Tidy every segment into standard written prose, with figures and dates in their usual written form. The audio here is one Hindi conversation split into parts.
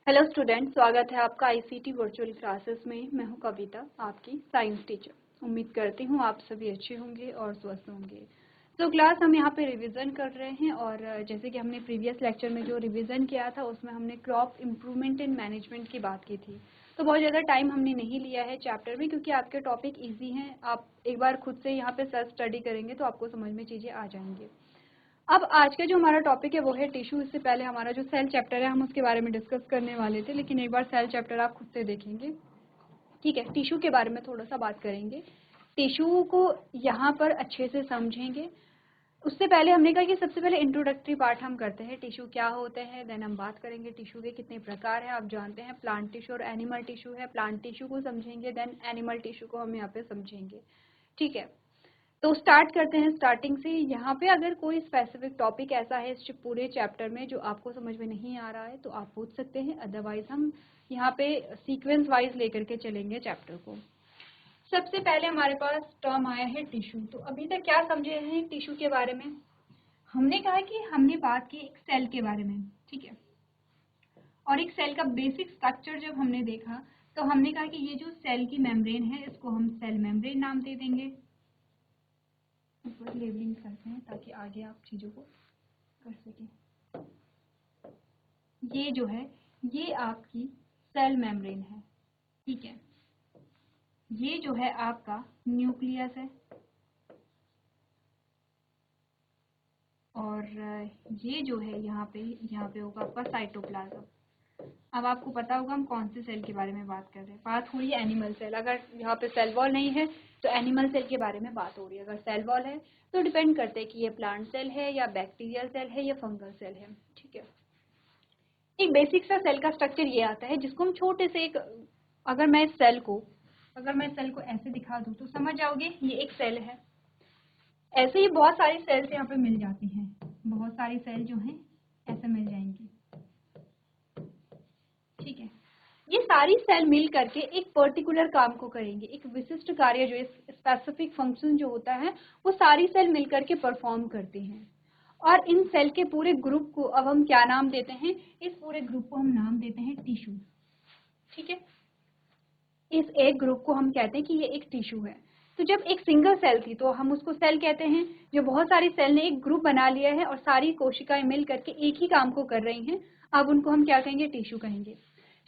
हेलो स्टूडेंट, स्वागत है आपका आईसीटी वर्चुअल क्लासेस में। मैं हूं कविता, आपकी साइंस टीचर। उम्मीद करती हूं आप सभी अच्छे होंगे और स्वस्थ होंगे। तो क्लास हम यहां पे रिवीजन कर रहे हैं और जैसे कि हमने प्रीवियस लेक्चर में जो रिवीजन किया था उसमें हमने क्रॉप इम्प्रूवमेंट एंड मैनेजमेंट की बात की थी। तो बहुत ज़्यादा टाइम हमने नहीं लिया है चैप्टर में, क्योंकि आपके टॉपिक ईजी हैं। आप एक बार खुद से यहाँ पे सेल्फ स्टडी करेंगे तो आपको समझ में चीज़ें आ जाएंगी। अब आज का जो हमारा टॉपिक है वो है टिश्यू। इससे पहले हमारा जो सेल चैप्टर है हम उसके बारे में डिस्कस करने वाले थे, लेकिन एक बार सेल चैप्टर आप खुद से देखेंगे। ठीक है, टिश्यू के बारे में थोड़ा सा बात करेंगे। टिश्यू को यहाँ पर अच्छे से समझेंगे। उससे पहले हमने कहा कि सबसे पहले इंट्रोडक्टरी पार्ट हम करते हैं, टिश्यू क्या होते हैं। देन हम बात करेंगे टिश्यू के कितने प्रकार हैं। आप जानते हैं प्लांट टिश्यू और एनिमल टिश्यू है। प्लांट टिश्यू को समझेंगे, देन एनिमल टिश्यू को हम यहाँ पे समझेंगे। ठीक है, तो स्टार्ट करते हैं स्टार्टिंग से। यहाँ पे अगर कोई स्पेसिफिक टॉपिक ऐसा है इस पूरे चैप्टर में जो आपको समझ में नहीं आ रहा है तो आप पूछ सकते हैं, अदरवाइज हम यहाँ पे सीक्वेंस वाइज लेकर के चलेंगे चैप्टर को। सबसे पहले हमारे पास टर्म आया है टिश्यू। तो अभी तक क्या समझे हैं टिश्यू के बारे में? हमने कहा कि हमने बात की एक सेल के बारे में, ठीक है, और एक सेल का बेसिक स्ट्रक्चर जब हमने देखा तो हमने कहा कि ये जो सेल की मेम्ब्रेन है इसको हम सेल मेम्ब्रेन नाम दे देंगे। ऊपर लेबलिंग करते हैं ताकि आगे आप चीज़ों को कर सकें। ये जो है ये आपकी सेल मेम्ब्रेन है, ठीक है। ये जो है आपका न्यूक्लियस है और ये जो है यहाँ पे होगा आपका साइटोप्लाज्म। अब आपको पता होगा हम कौन से सेल के बारे में बात कर रहे हैं। बात हो रही है एनिमल सेल। अगर यहाँ पे सेल वॉल नहीं है तो एनिमल सेल के बारे में बात हो रही है। अगर सेल वॉल है तो डिपेंड करते हैं कि ये प्लांट सेल है या बैक्टीरियल सेल है या फंगल सेल है, ठीक है। एक बेसिक सा सेल का स्ट्रक्चर ये आता है जिसको हम छोटे से एक, अगर मैं सेल को ऐसे दिखा दूं तो समझ जाओगे ये एक सेल है। ऐसे ही बहुत सारी सेल्स यहाँ पे मिल जाती हैं, बहुत सारी सेल जो हैं ऐसे मिल जाएंगी, ठीक है। ये सारी सेल मिल करके एक पर्टिकुलर काम को करेंगे, एक विशिष्ट कार्य जो स्पेसिफिक फंक्शन जो होता है वो सारी सेल मिल करके परफॉर्म करती हैं। और इन सेल के पूरे ग्रुप को अब हम क्या नाम देते हैं? इस पूरे ग्रुप को हम नाम देते हैं टिश्यू, ठीक है। इस एक ग्रुप को हम कहते हैं कि ये एक टिश्यू है। तो जब एक सिंगल सेल थी तो हम उसको सेल कहते हैं। जो बहुत सारी सेल ने एक ग्रुप बना लिया है और सारी कोशिकाएं मिल करके एक ही काम को कर रही हैं, अब उनको हम क्या कहेंगे? टिश्यू कहेंगे।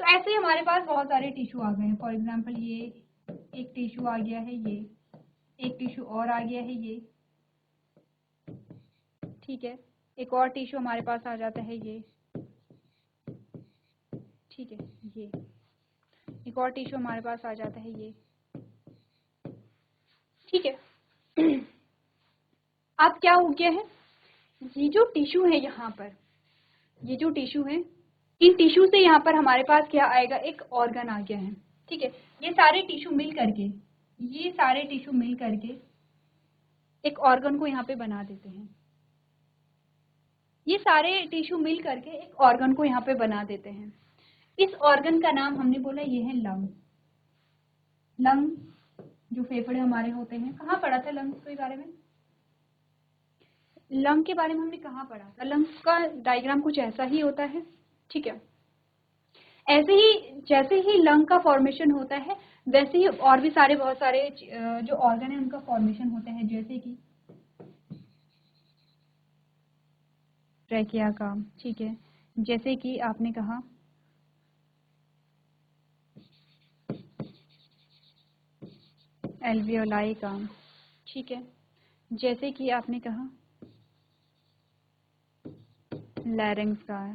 तो ऐसे ही हमारे पास बहुत सारे टिश्यू आ गए हैं। फॉर एग्जाम्पल ये एक टिश्यू आ गया है, ये एक टिश्यू और आ गया है, ये, ठीक है। एक और टिश्यू हमारे पास आ जाता है, ये, ठीक है। ये एक और टिश्यू हमारे पास आ जाता है, ये, ठीक है। अब क्या हो गया है? ये जो टिश्यू है यहाँ पर, ये जो टिश्यू है, इन टिश्यू से यहाँ पर हमारे पास क्या आएगा? एक ऑर्गन आ गया है, ठीक है। ये सारे टिश्यू मिल करके एक ऑर्गन को यहाँ पे बना देते हैं। ये सारे टिश्यू मिल करके एक ऑर्गन को यहाँ पे बना देते हैं। इस ऑर्गन का नाम हमने बोला ये है लंग। लंग जो फेफड़े हमारे होते हैं, कहाँ पढ़ा था लंग्स के बारे में? लंग के बारे में हमने कहाँ पढ़ा था? लंग्स का डायग्राम कुछ ऐसा ही होता है, ठीक है। ऐसे ही जैसे ही लंग का फॉर्मेशन होता है वैसे ही और भी सारे बहुत सारे जो ऑर्गन है उनका फॉर्मेशन होता है, जैसे कि ट्रैकिया का, ठीक है। जैसे कि आपने कहा एल्वियोलाई का, ठीक है। जैसे कि आपने कहा लैरिंग्स का,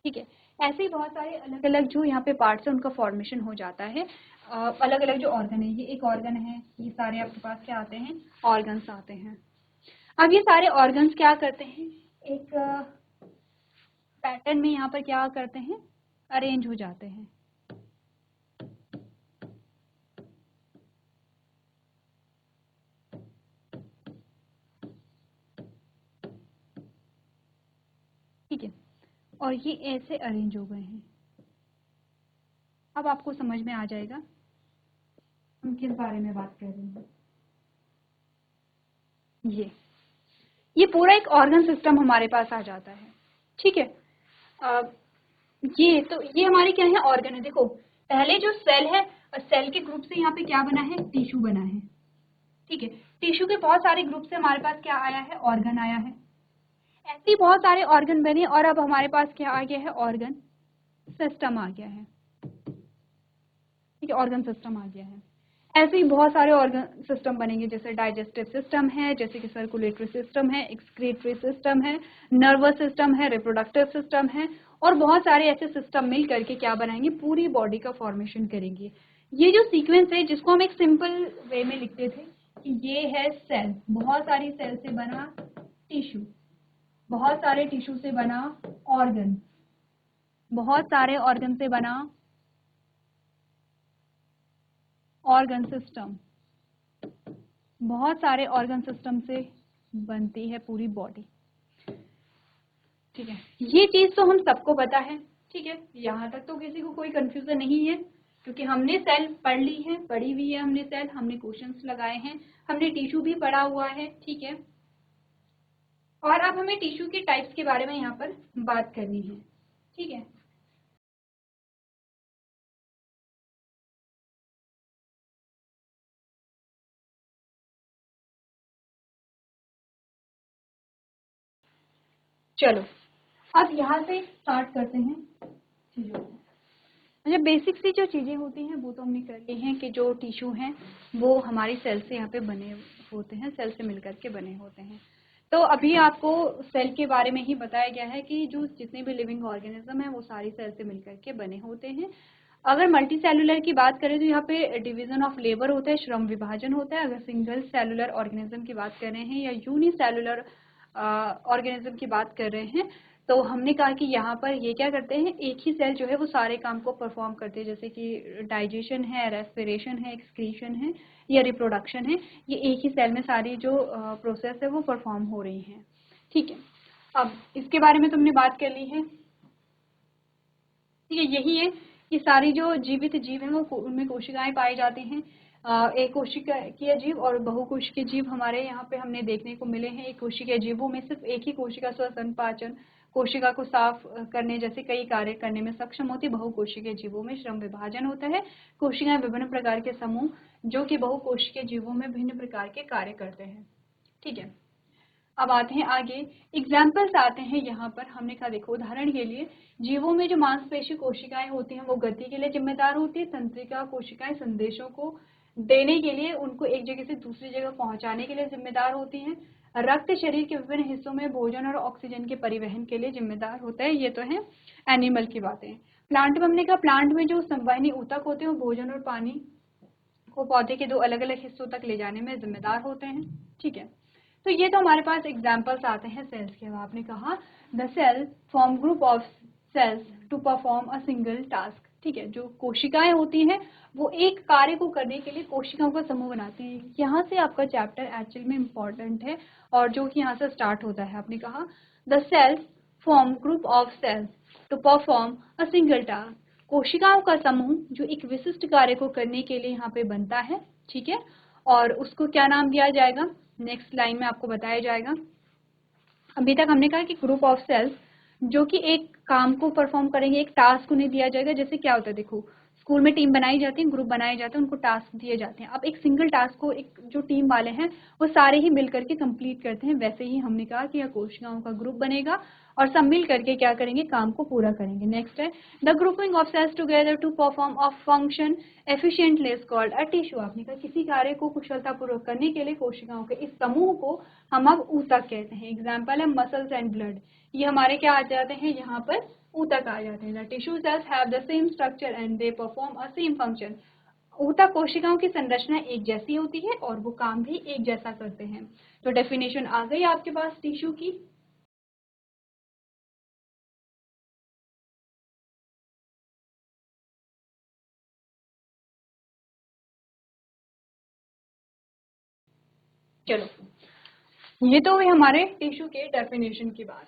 ठीक है। ऐसे ही बहुत सारे अलग अलग जो यहाँ पे पार्ट्स है उनका फॉर्मेशन हो जाता है। अलग अलग जो ऑर्गन है, ये एक ऑर्गन है, ये सारे आपके पास क्या आते हैं? ऑर्गन्स आते हैं। अब ये सारे ऑर्गन्स क्या करते हैं? एक पैटर्न में यहाँ पर क्या करते हैं? अरेंज हो जाते हैं, ठीक है। और ये ऐसे अरेंज हो गए हैं। अब आपको समझ में आ जाएगा हम किस बारे में बात कर रहे हैं। ये पूरा एक ऑर्गन सिस्टम हमारे पास आ जाता है, ठीक है। ये हमारे क्या है, ऑर्गन है। देखो पहले जो सेल है, सेल के ग्रुप से यहाँ पे क्या बना है, टिश्यू बना है। ठीक है, टिश्यू के बहुत सारे ग्रुप से हमारे पास क्या आया है, ऑर्गन आया है। ऐसे ही बहुत सारे ऑर्गन बने और अब हमारे पास क्या आ गया है, ऑर्गन सिस्टम आ गया है। ठीक है, ऑर्गन सिस्टम आ गया है। ऐसे ही बहुत सारे ऑर्गन सिस्टम बनेंगे, जैसे डाइजेस्टिव सिस्टम है, जैसे कि सर्कुलेटरी सिस्टम है, एक्सक्रीटरी सिस्टम है, नर्वस सिस्टम है, रिप्रोडक्टिव सिस्टम है, और बहुत सारे ऐसे सिस्टम मिल करके क्या बनाएंगे, पूरी बॉडी का फॉर्मेशन करेंगे। ये जो सीक्वेंस है, जिसको हम एक सिंपल वे में लिखते थे कि ये है सेल, बहुत सारी सेल से बना टिश्यू, बहुत सारे टिश्यू से बना ऑर्गन, बहुत सारे ऑर्गन से बना ऑर्गन सिस्टम, बहुत सारे ऑर्गन सिस्टम से बनती है पूरी बॉडी। ठीक है, ये चीज तो हम सबको पता है। ठीक है, यहाँ तक तो किसी को कोई कंफ्यूजन नहीं है, क्योंकि हमने सेल पढ़ ली है, पढ़ी हुई है हमने सेल, हमने क्वेश्चंस लगाए हैं, हमने टिश्यू भी पढ़ा हुआ है। ठीक है, और अब हमें टिश्यू के टाइप्स के बारे में यहाँ पर बात करनी है। ठीक है, चलो अब यहाँ से स्टार्ट करते हैं चीजों को। अच्छा, बेसिक सी जो चीज़ें होती हैं वो तो हमने कर ली हैं, कि जो टिश्यू हैं वो हमारी सेल से यहाँ पे बने होते हैं, सेल से मिलकर के बने होते हैं। तो अभी आपको सेल के बारे में ही बताया गया है कि जो जितने भी लिविंग ऑर्गेनिज्म हैं वो सारी सेल से मिलकर के बने होते हैं। अगर मल्टी सेलुलर की बात करें तो यहाँ पे डिवीजन ऑफ लेबर होता है, श्रम विभाजन होता है। अगर सिंगल सेलुलर ऑर्गेनिज्म की बात कर रहे हैं या यूनिसेलुलर ऑर्गेनिज्म की बात कर रहे हैं, तो हमने कहा कि यहाँ पर ये क्या करते हैं, एक ही सेल जो है वो सारे काम को परफॉर्म करते हैं, जैसे कि डाइजेशन है, रेस्पिरेशन है, एक्सक्रीशन है या रिप्रोडक्शन है, ये एक ही सेल में सारी जो प्रोसेस है वो परफॉर्म हो रही हैं। ठीक है, अब इसके बारे में तुमने बात कर ली है। ठीक है, यही है कि सारी जो जीवित जीव हैं वो उनमें कोशिकाएं पाई जाती हैं। एक कोशिकीय जीव और बहुकोशिकीय जीव हमारे यहाँ पे हमने देखने को मिले हैं। एक कोशिकीय जीवों में सिर्फ एक ही कोशिका श्वसन पाचन, कोशिका को साफ करने जैसे कई कार्य करने में सक्षम होती है। बहुकोशिकीय जीवों में श्रम विभाजन होता है, कोशिकाएं विभिन्न प्रकार के समूह जो कि बहुकोशिकीय जीवों में भिन्न प्रकार के कार्य करते हैं। ठीक है, अब आते हैं आगे, एग्जाम्पल्स आते हैं यहाँ पर। हमने कहा देखो उदाहरण के लिए जीवों में जो मांसपेशी कोशिकाएं होती हैं वो गति के लिए जिम्मेदार होती है। तंत्रिका कोशिकाएं संदेशों को देने के लिए, उनको एक जगह से दूसरी जगह पहुंचाने के लिए जिम्मेदार होती हैं। रक्त शरीर के विभिन्न हिस्सों में भोजन और ऑक्सीजन के परिवहन के लिए जिम्मेदार होता है। ये तो है एनिमल की बातें। प्लांट में हमने कहा प्लांट में जो संवहनी ऊतक होते हैं वो भोजन और पानी को पौधे के दो अलग अलग हिस्सों तक ले जाने में जिम्मेदार होते हैं। ठीक है, तो ये तो हमारे पास एग्जाम्पल्स आते हैं सेल्स के। आपने कहा the cell form group of cells to perform a single task. ठीक है, जो कोशिकाएं होती हैं वो एक कार्य को करने के लिए कोशिकाओं का समूह बनाती हैं। यहाँ से आपका चैप्टर एक्चुअल में इम्पोर्टेंट है और जो कि यहाँ से स्टार्ट होता है। आपने कहा the cells form group of cells to perform a single task, कोशिकाओं का समूह जो एक विशिष्ट कार्य को करने के लिए यहाँ पे बनता है। ठीक है, और उसको क्या नाम दिया जाएगा, नेक्स्ट लाइन में आपको बताया जाएगा। अभी तक हमने कहा कि ग्रुप ऑफ सेल्स जो कि एक काम को परफॉर्म करेंगे, एक टास्क उन्हें दिया जाएगा। जैसे क्या होता है, देखो स्कूल में टीम बनाई जाती है, ग्रुप बनाए जाते हैं, उनको टास्क दिए जाते हैं। अब एक सिंगल टास्क को एक जो टीम वाले हैं वो सारे ही मिल करके कंप्लीट करते हैं। वैसे ही हमने कहा कि यह कोशिकाओं का ग्रुप बनेगा और सब मिल करके क्या करेंगे, काम को पूरा करेंगे। नेक्स्ट है the grouping of cells together to perform a function efficiently is called a tissue. आपने कहा किसी कार्य को कुशलतापूर्वक करने के लिए कोशिकाओं के इस समूह को हम अब ऊतक कहते हैं। एग्जाम्पल है मसल्स एंड ब्लड, ये हमारे क्या आ जाते हैं, यहाँ पर ऊतक आ जाते हैं। The tissue cells have the same structure and they perform a same function. ऊतक कोशिकाओं की संरचना एक जैसी होती है और वो काम भी एक जैसा करते हैं। तो डेफिनेशन आ गई आपके पास टिश्यू की। चलो ये तो हुई हमारे टिश्यू के डेफिनेशन की बात।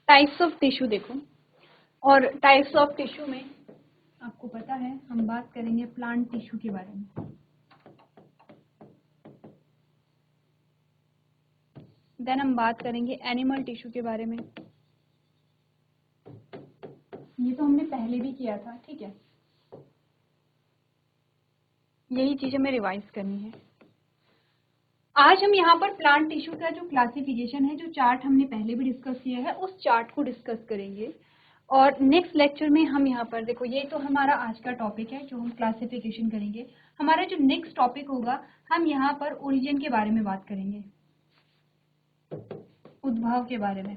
टाइप्स ऑफ टिश्यू देखो, और टाइप्स ऑफ टिश्यू में आपको पता है हम बात करेंगे प्लांट टिश्यू के बारे में, देन हम बात करेंगे एनिमल टिश्यू के बारे में, ये तो हमने पहले भी किया था, ठीक है, यही चीज हमें रिवाइज करनी है। आज हम यहाँ पर प्लांट टिश्यू का जो क्लासिफिकेशन है, जो चार्ट हमने पहले भी डिस्कस किया है, उस चार्ट को डिस्कस करेंगे। और नेक्स्ट लेक्चर में हम यहाँ पर देखो, ये तो हमारा आज का टॉपिक है जो हम क्लासिफिकेशन करेंगे। हमारा जो नेक्स्ट टॉपिक होगा, हम यहाँ पर ओरिजिन के बारे में बात करेंगे, उद्भव के बारे में।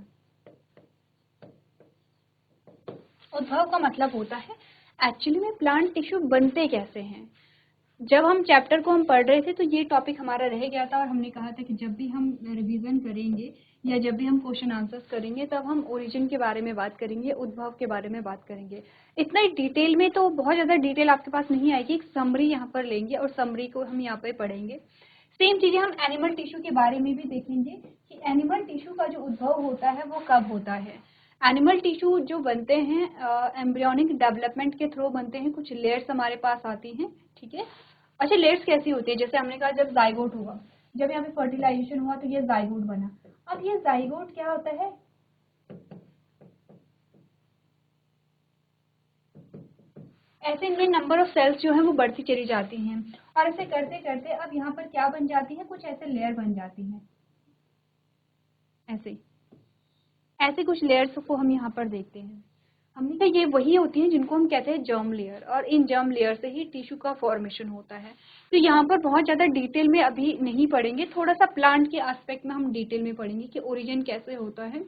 उद्भव का मतलब होता है एक्चुअली में प्लांट टिश्यू बनते कैसे हैं। जब हम चैप्टर को हम पढ़ रहे थे तो ये टॉपिक हमारा रह गया था, और हमने कहा था कि जब भी हम रिवीजन करेंगे या जब भी हम क्वेश्चन आंसर्स करेंगे तब हम ओरिजिन के बारे में बात करेंगे, उद्भव के बारे में बात करेंगे। इतना ही डिटेल में तो बहुत ज़्यादा डिटेल आपके पास नहीं आएगी, एक समरी यहाँ पर लेंगे और समरी को हम यहाँ पर पढ़ेंगे। सेम चीज़ें हम एनिमल टिश्यू के बारे में भी देखेंगे कि एनिमल टिश्यू का जो उद्भव होता है वो कब होता है। एनिमल टिश्यू जो बनते हैं एम्ब्रियोनिक डेवलपमेंट के थ्रू बनते हैं, कुछ लेयर्स हमारे पास आती हैं, ठीक है। अच्छा, लेयर्स कैसी होती है, जैसे हमने कहा जब जाइगोट हुआ, जब यहाँ पे फर्टिलाइजेशन हुआ तो ये जाइगोट बना। अब ये जाइगोट क्या होता है, ऐसे इनमें नंबर ऑफ सेल्स जो है वो बढ़ती चली जाती हैं, और ऐसे करते करते अब यहाँ पर क्या बन जाती है, कुछ ऐसे लेयर बन जाती हैं, ऐसे ऐसे कुछ लेयर्स को हम यहाँ पर देखते हैं। हमने कहा ये वही होती हैं जिनको हम कहते हैं जर्म लेयर, और इन जर्म लेयर से ही टिश्यू का फॉर्मेशन होता है। तो यहाँ पर बहुत ज़्यादा डिटेल में अभी नहीं पढ़ेंगे, थोड़ा सा प्लांट के एस्पेक्ट में हम डिटेल में पढ़ेंगे कि ओरिजिन कैसे होता है,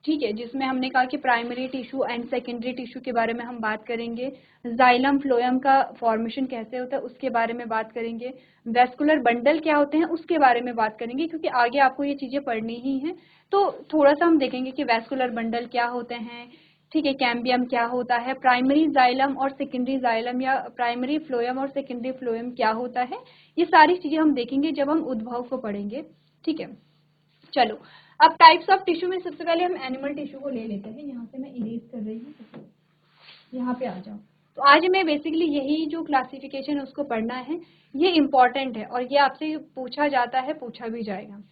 ठीक है, जिसमें हमने कहा कि primary tissue and secondary tissue के बारे में हम बात करेंगे, जाइलम फ्लोएम का फॉर्मेशन कैसे होता है उसके बारे में बात करेंगे, वेस्कुलर बंडल क्या होते हैं उसके बारे में बात करेंगे, क्योंकि आगे आपको ये चीज़ें पढ़नी ही हैं। तो थोड़ा सा हम देखेंगे कि वेस्कुलर बंडल क्या होते हैं, ठीक है, कैम्बियम क्या होता है, प्राइमरी जाइलम और सेकेंडरी जाइलम या प्राइमरी फ्लोएम और सेकेंडरी फ्लोएम क्या होता है, ये सारी चीज़ें हम देखेंगे जब हम उद्भव को पढ़ेंगे, ठीक है। चलो, अब टाइप्स ऑफ टिश्यू में सबसे पहले हम एनिमल टिश्यू को ले लेते हैं। यहाँ से मैं इरेज कर रही हूँ, यहाँ पे आ जाओ। तो आज हमें बेसिकली यही जो क्लासिफिकेशन है उसको पढ़ना है, ये इम्पॉर्टेंट है और ये आपसे पूछा जाता है, पूछा भी जाएगा।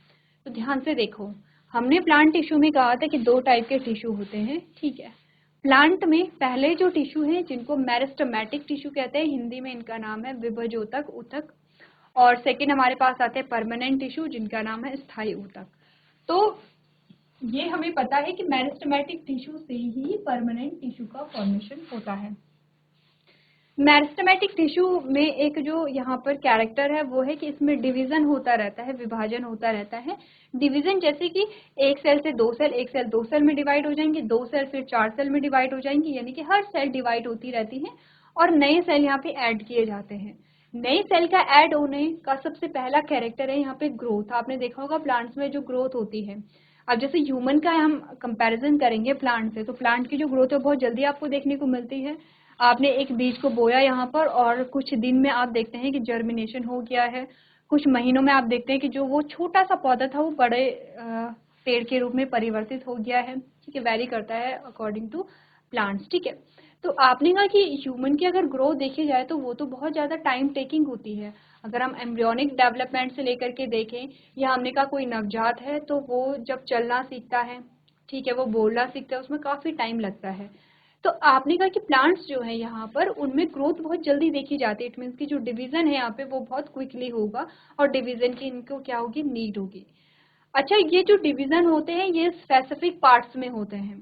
तो ध्यान से देखो, हमने प्लांट टिश्यू में कहा था कि दो टाइप के टिश्यू होते हैं, ठीक है। प्लांट में पहले जो टिश्यू है जिनको मेरिस्टेमेटिक टिश्यू कहते हैं, हिंदी में इनका नाम है विभजोतक ऊतक, और सेकेंड हमारे पास आते हैं परमानेंट टिश्यू जिनका नाम है स्थायी ऊतक। तो ये हमें पता है कि मेरिस्टेमेटिक टिश्यू से ही परमानेंट टिश्यू का फॉर्मेशन होता है। मेरिस्टेमेटिक टिश्यू में एक जो यहाँ पर कैरेक्टर है वो है कि इसमें डिवीजन होता रहता है, विभाजन होता रहता है। डिवीजन जैसे कि एक सेल से दो सेल, एक सेल दो सेल में डिवाइड हो जाएंगे, दो सेल फिर चार सेल में डिवाइड हो जाएंगी, यानी कि हर सेल डिवाइड होती रहती है और नए सेल यहाँ पे ऐड किए जाते हैं। नए सेल का ऐड होने का सबसे पहला कैरेक्टर है यहाँ पे ग्रोथ। आपने देखा होगा प्लांट्स में जो ग्रोथ होती है, अब जैसे ह्यूमन का हम कंपैरिजन करेंगे प्लांट से, तो प्लांट की जो ग्रोथ है बहुत जल्दी आपको देखने को मिलती है। आपने एक बीज को बोया यहाँ पर और कुछ दिन में आप देखते हैं कि जर्मिनेशन हो गया है, कुछ महीनों में आप देखते हैं कि जो वो छोटा सा पौधा था वो बड़े पेड़ के रूप में परिवर्तित हो गया है, ठीक है। वेरी करता है अकॉर्डिंग टू प्लांट्स, ठीक है। तो आपने कहा कि ह्यूमन की अगर ग्रोथ देखी जाए तो वो तो बहुत ज़्यादा टाइम टेकिंग होती है। अगर हम एम्ब्रियोनिक डेवलपमेंट से लेकर के देखें, या हमने कहा कोई नवजात है तो वो जब चलना सीखता है, ठीक है, वो बोलना सीखता है, उसमें काफ़ी टाइम लगता है। तो आपने कहा कि प्लांट्स जो है यहाँ पर उनमें ग्रोथ बहुत जल्दी देखी जाती है। इट मीन्स की जो डिवीजन है यहाँ पे वो बहुत क्विकली होगा और डिवीजन की इनको क्या होगी, नीड होगी। अच्छा, ये जो डिवीजन होते हैं ये स्पेसिफिक पार्ट्स में होते हैं,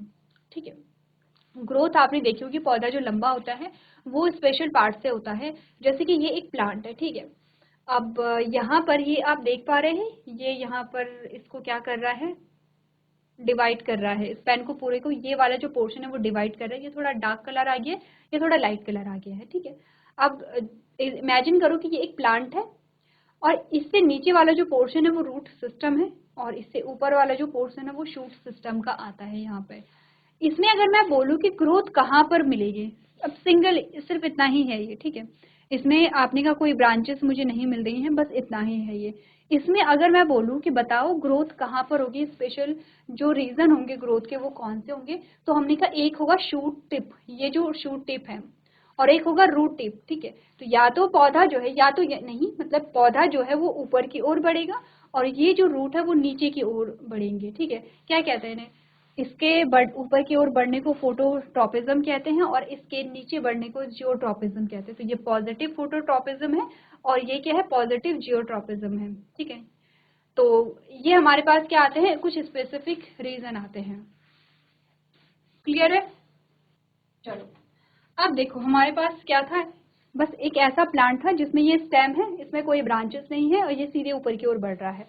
ठीक है। ग्रोथ आपने देखी होगी, पौधा जो लंबा होता है वो स्पेशल पार्ट से होता है, जैसे कि ये एक प्लांट है, ठीक है। अब यहाँ पर ये आप देख पा रहे हैं, ये यहाँ पर इसको क्या कर रहा है, डिवाइड कर रहा है, इस पेन को पूरे को, ये वाला जो पोर्शन है वो डिवाइड कर रहा है। ये थोड़ा डार्क कलर आ गया है, ये थोड़ा लाइट कलर आ गया है, ठीक है। अब इमेजिन करो कि ये एक प्लांट है और इससे नीचे वाला जो पोर्शन है वो रूट सिस्टम है और इससे ऊपर वाला जो पोर्शन है वो शूट सिस्टम का आता है यहाँ पे। इसमें अगर मैं बोलूँ कि ग्रोथ कहाँ पर मिलेगी, अब सिंगल सिर्फ इतना ही है ये, ठीक है। इसमें आपने का कोई ब्रांचेस मुझे नहीं मिल रही हैं, बस इतना ही है ये। इसमें अगर मैं बोलूँ कि बताओ ग्रोथ कहाँ पर होगी, स्पेशल जो रीजन होंगे ग्रोथ के वो कौन से होंगे, तो हमने कहा एक होगा शूट टिप, ये जो शूट टिप है, और एक होगा रूट टिप, ठीक है। तो या तो पौधा जो है, या तो नहीं, मतलब पौधा जो है वो ऊपर की ओर बढ़ेगा और ये जो रूट है वो नीचे की ओर बढ़ेंगे, ठीक है। क्या कहते हैं इन्हें, इसके ऊपर की ओर बढ़ने को फोटोट्रॉपिज्म कहते हैं और इसके नीचे बढ़ने को जियोट्रॉपिज्म कहते हैं। तो ये पॉजिटिव फोटोट्रॉपिज्म है और ये क्या है, पॉजिटिव जियोट्रॉपिज्म है। ठीक है, तो ये हमारे पास क्या आते हैं, कुछ स्पेसिफिक रीजन आते हैं। क्लियर है? चलो अब देखो हमारे पास क्या था, बस एक ऐसा प्लांट था जिसमें ये स्टेम है, इसमें कोई ब्रांचेस नहीं है और ये सीधे ऊपर की ओर बढ़ रहा है।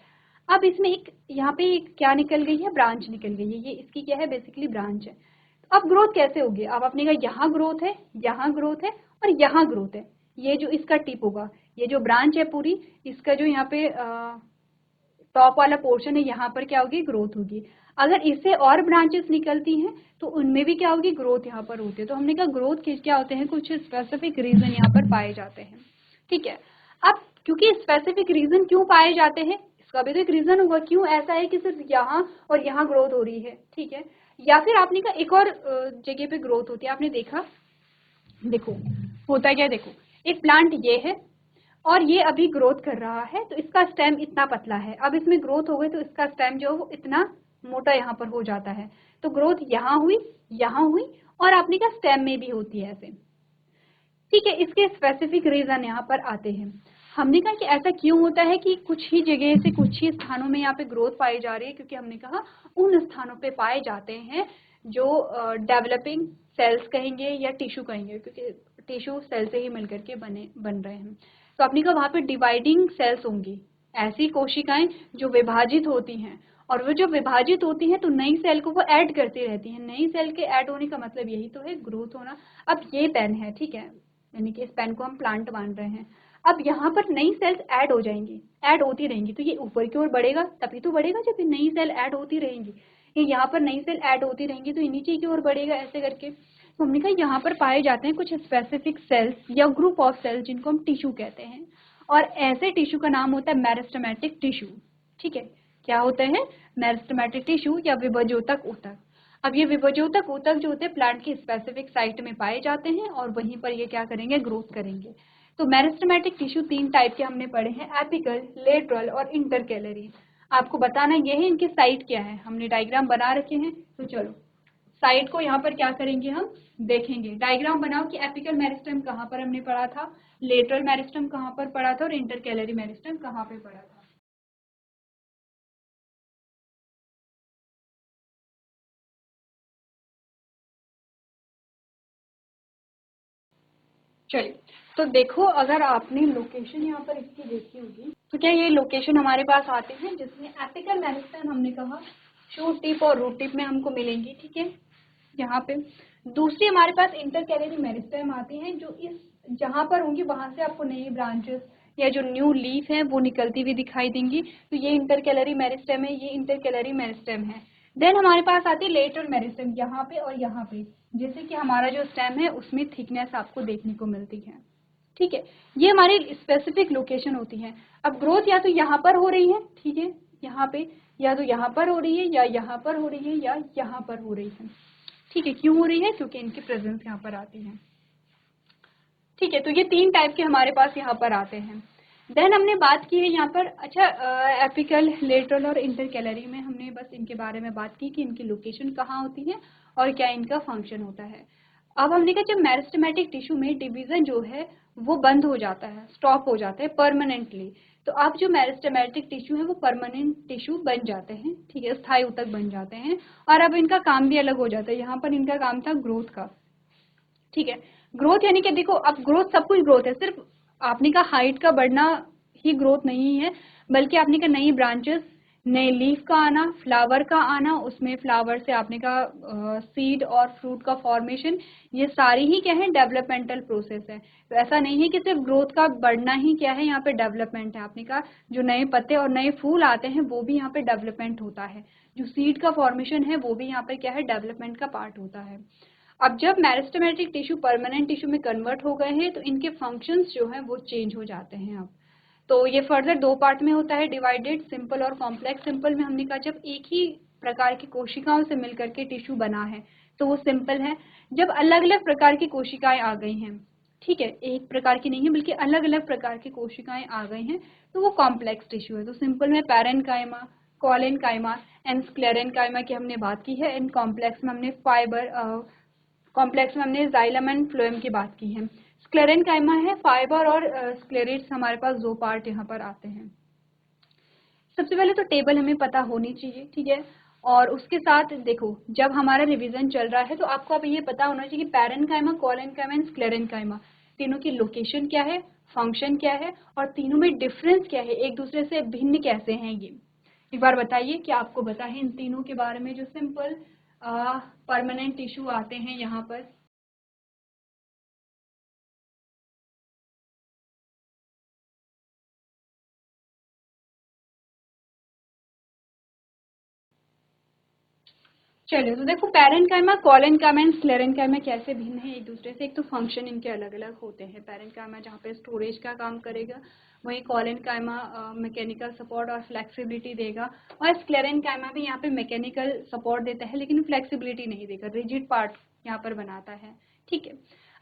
अब इसमें एक यहाँ पे एक क्या निकल गई है, ब्रांच निकल गई है, ये इसकी क्या है, बेसिकली ब्रांच है। तो अब ग्रोथ कैसे होगी, अब आपने कहा यहाँ ग्रोथ है, यहाँ ग्रोथ है और यहाँ ग्रोथ है। ये जो इसका टिप होगा, ये जो ब्रांच है पूरी, इसका जो यहाँ पे टॉप वाला पोर्शन है, यहाँ पर क्या होगी, ग्रोथ होगी। अगर इससे और ब्रांचेस निकलती हैं तो उनमें भी क्या होगी, ग्रोथ यहाँ पर होती है। तो हमने कहा ग्रोथ के क्या होते हैं, कुछ स्पेसिफिक रीजन यहाँ पर पाए जाते हैं। ठीक है, अब क्योंकि स्पेसिफिक रीजन क्यों पाए जाते हैं, इसका भी तो एक रीजन होगा, क्यों ऐसा है कि सिर्फ यहाँ और यहाँ ग्रोथ हो रही है। ठीक है, या फिर आपने कहा एक और जगह पे ग्रोथ होती है। आपने देखा, देखो होता क्या, देखो एक प्लांट ये है और ये अभी ग्रोथ कर रहा है, तो इसका स्टेम इतना पतला है। अब इसमें ग्रोथ हो गई तो इसका स्टेम जो है वो इतना मोटा यहाँ पर हो जाता है। तो ग्रोथ यहाँ हुई और आपने कहा स्टेम में भी होती है ऐसे। ठीक है, इसके स्पेसिफिक रीजन यहाँ पर आते हैं। हमने कहा कि ऐसा क्यों होता है कि कुछ ही जगह से कुछ ही स्थानों में यहाँ पे ग्रोथ पाई जा रही है, क्योंकि हमने कहा उन स्थानों पे पाए जाते हैं जो डेवलपिंग सेल्स कहेंगे या टिश्यू कहेंगे, क्योंकि टिश्यू सेल से ही मिलकर के बन रहे हैं। तो आपने कहा वहाँ पे डिवाइडिंग सेल्स होंगी, ऐसी कोशिकाएं जो विभाजित होती हैं, और वो जो विभाजित होती हैं तो नई सेल को वो ऐड करती रहती हैं। नई सेल के ऐड होने का मतलब यही तो है ग्रोथ होना। अब ये पेन है, ठीक है, यानी कि इस पेन को हम प्लांट मान रहे हैं। अब यहाँ पर नई सेल्स ऐड हो जाएंगी, ऐड होती रहेंगी, तो ये ऊपर की ओर बढ़ेगा, तभी तो बढ़ेगा जब नई सेल ऐड होती रहेंगी। ये यहाँ पर नई सेल ऐड होती रहेंगी तो ये नीचे की ओर बढ़ेगा, ऐसे करके। तो हमने कहा यहाँ पर पाए जाते हैं कुछ स्पेसिफिक सेल्स या ग्रुप ऑफ सेल्स जिनको हम टिश्यू कहते हैं, और ऐसे टिश्यू का नाम होता है मेरिस्टेमेटिक टिश्यू। ठीक है, क्या होता है, मेरिस्टेमेटिक टिश्यू या विभज्योतक ऊतक। अब ये विभज्योतक ऊतक जो होते हैं प्लांट की स्पेसिफिक साइट में पाए जाते हैं और वहीं पर ये क्या करेंगे, ग्रोथ करेंगे। तो मेरिस्टेमेटिक टिश्यू 3 टाइप के हमने पढ़े हैं, एपिकल, लेटरल और इंटरकैलरी। आपको बताना ये है इनके साइट क्या है, हमने डायग्राम बना रखे हैं। तो चलो साइट को यहाँ पर क्या करेंगे, हम देखेंगे। डायग्राम बनाओ कि एपिकल मेरिस्टेम कहाँ पर हमने पढ़ा था, लेटरल मेरिस्टेम कहाँ पर पढ़ा था और इंटरकैलरी मेरिस्टेम कहाँ पे पढ़ा था। चलिए, तो देखो अगर आपने लोकेशन यहाँ पर इसकी देखी होगी तो क्या ये लोकेशन हमारे पास आते हैं, जिसमें एपिकल मेरिस्टेम हमने कहा शूट टिप और रूट टिप में हमको मिलेंगी। ठीक है, यहाँ पे दूसरी हमारे पास इंटरकैलरी मेरिस्टेम आती हैं, जो इस जहाँ पर होंगी वहां से आपको नई ब्रांचेस या जो न्यू लीफ है वो निकलती हुई दिखाई देंगी। तो ये इंटरकैलरी मेरिस्टेम है, ये इंटरकैलरी मेरिस्टेम है। देन हमारे पास आती है लेटरल मेरिस्टेम, यहाँ पे और यहाँ पे, जैसे कि हमारा जो स्टेम है उसमें थिकनेस आपको देखने को मिलती है। ठीक है, ये हमारी स्पेसिफिक लोकेशन होती है। अब ग्रोथ या तो यहाँ पर हो रही है, ठीक है, यहाँ पे, या तो यहाँ पर हो रही है, या यहाँ पर हो रही है, या यहाँ पर हो रही है। ठीक है, क्यों हो रही है, क्योंकि इनकी प्रेजेंस यहाँ पर आती है। ठीक है, तो ये 3 टाइप के हमारे पास यहाँ पर आते हैं। देन हमने बात की है यहाँ पर, अच्छा एपिकल, लेटरल और इंटरकैलरी में हमने बस इनके बारे में बात की कि इनकी लोकेशन कहाँ होती है और क्या इनका फंक्शन होता है। अब हमने कहा जब मेरिस्टेमेटिक टिश्यू में डिवीजन जो है वो बंद हो जाता है, स्टॉप हो जाता है परमानेंटली, तो अब जो मेरिस्टेमेटिक टिश्यू है वो परमानेंट टिश्यू बन जाते हैं। ठीक है, स्थायी ऊतक बन जाते हैं और अब इनका काम भी अलग हो जाता है। यहाँ पर इनका काम था ग्रोथ का। ठीक है, ग्रोथ यानी कि देखो अब ग्रोथ सब कुछ ग्रोथ है, सिर्फ आपने का हाइट का बढ़ना ही ग्रोथ नहीं है, बल्कि आपने का नई ब्रांचेस, नए लीफ का आना, फ्लावर का आना, उसमें फ्लावर से आपने का सीड और फ्रूट का फॉर्मेशन, ये सारी ही क्या है, डेवलपमेंटल प्रोसेस है। तो ऐसा नहीं है कि सिर्फ ग्रोथ का बढ़ना ही क्या है, यहाँ पे डेवलपमेंट है। आपने का जो नए पत्ते और नए फूल आते हैं वो भी यहाँ पे डेवलपमेंट होता है। जो सीड का फॉर्मेशन है वो भी यहाँ पे क्या है, डेवलपमेंट का पार्ट होता है। अब जब मेरिस्टेमेटिक टिश्यू परमानेंट टिश्यू में कन्वर्ट हो गए हैं तो इनके फंक्शंस जो हैं वो चेंज हो जाते हैं। अब तो ये फर्दर 2 पार्ट में होता है डिवाइडेड, सिंपल और कॉम्प्लेक्स। सिंपल में हमने कहा जब एक ही प्रकार की कोशिकाओं से मिलकर के टिश्यू बना है तो वो सिंपल है। जब अलग अलग प्रकार की कोशिकाएं आ गई हैं, ठीक है, एक प्रकार की नहीं है बल्कि अलग अलग प्रकार की कोशिकाएं आ गई हैं, तो वो कॉम्प्लेक्स टिश्यू है। तो सिंपल में पैरेन्काइमा, कॉलेनकाइमा एंड स्क्लेरेनकाइमा की हमने बात की है। एंड कॉम्प्लेक्स में हमने जाइलम एंड फ्लोएम की बात की है। स्क्लेरेनकाइमा है फाइबर और स्क्लेरेट्स, हमारे पास दो पार्ट यहाँ पर आते हैं। सबसे पहले तो टेबल हमें पता होनी चाहिए, ठीक है। और उसके साथ देखो, जब हमारा रिवीजन चल रहा है तो आपको अब ये पता होना चाहिए कि पैरेनकाइमा, कॉलेनकाइमा एंड स्क्लेरेनकाइमा तीनों की लोकेशन क्या है, फंक्शन क्या है, और तीनों में डिफरेंस क्या है, एक दूसरे से भिन्न कैसे हैं। ये एक बार बताइए क्या आपको पता है इन तीनों के बारे में, जो सिंपल परमानेंट टिश्यू आते हैं यहाँ पर। चलिए, तो देखो पैरेनकाइमा, कॉलेनकाइमा एंड स्क्लेरेनकाइमा कैसे भिन्न है एक दूसरे से। एक तो फंक्शन इनके अलग अलग होते हैं। पैरेनकाइमा जहाँ पे स्टोरेज का काम करेगा, वहीं कॉलेनकाइमा मैकेनिकल सपोर्ट और फ्लेक्सिबिलिटी देगा, और स्क्लेरेनकाइमा भी यहाँ पे मैकेनिकल सपोर्ट देता है लेकिन फ्लेक्सिबिलिटी नहीं देगा, रिजिड पार्ट यहाँ पर बनाता है, ठीक है।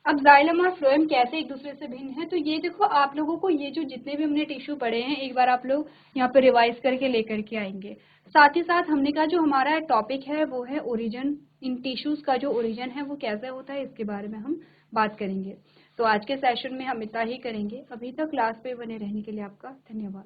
अब जाइलम और फ्लोएम कैसे एक दूसरे से भिन्न है, तो ये देखो आप लोगों को ये जो जितने भी हमने टिश्यू पढ़े हैं एक बार आप लोग यहाँ पे रिवाइज करके लेकर के आएंगे। साथ ही साथ हमने कहा जो हमारा टॉपिक है वो है ओरिजिन, इन टिश्यूज का जो ओरिजिन है वो कैसे होता है, इसके बारे में हम बात करेंगे। तो आज के सेशन में हम इतना ही करेंगे। अभी तक क्लास पे बने रहने के लिए आपका धन्यवाद।